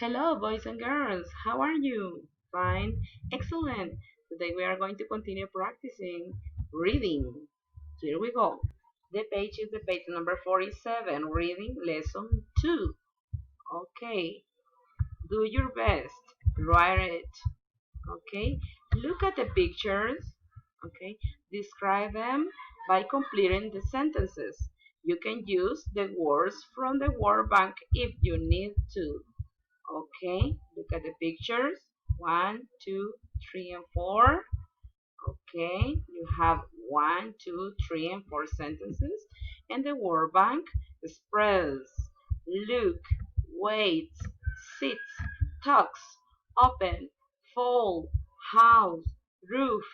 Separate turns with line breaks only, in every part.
Hello, boys and girls. How are you? Fine. Excellent. Today we are going to continue practicing reading. Here we go. The page is the page number 47, reading lesson 2. Okay. Do your best. Write it. Okay. Look at the pictures. Okay. Describe them by completing the sentences. You can use the words from the word bank if you need to. Okay, look at the pictures. One, two, three, and four. Okay, you have one, two, three, and four sentences. And the word bank spreads, look, wait, sits, talks, open, fold, house, roof,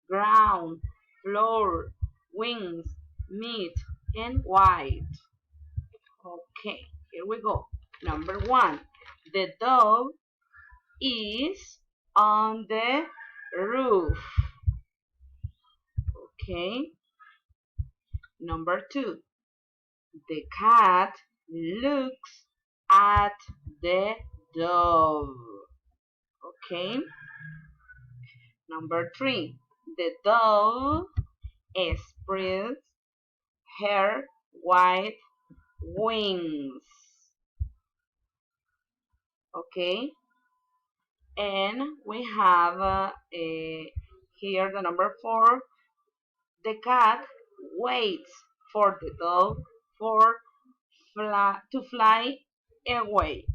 ground, floor, wings, meat, and white. Okay, here we go. Number one, the dog is on the roof. Okay. Number two, the cat looks at the dog. Okay. Number three, the dog spreads her white wings. Okay. And we have here the number four. The cat waits for the dog to fly away.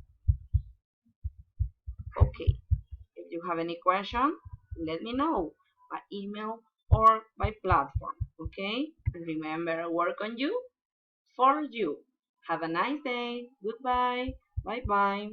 Okay, if you have any question, let me know by email or by platform. Okay, and remember, work on you for you. Have a nice day. Goodbye. Bye bye.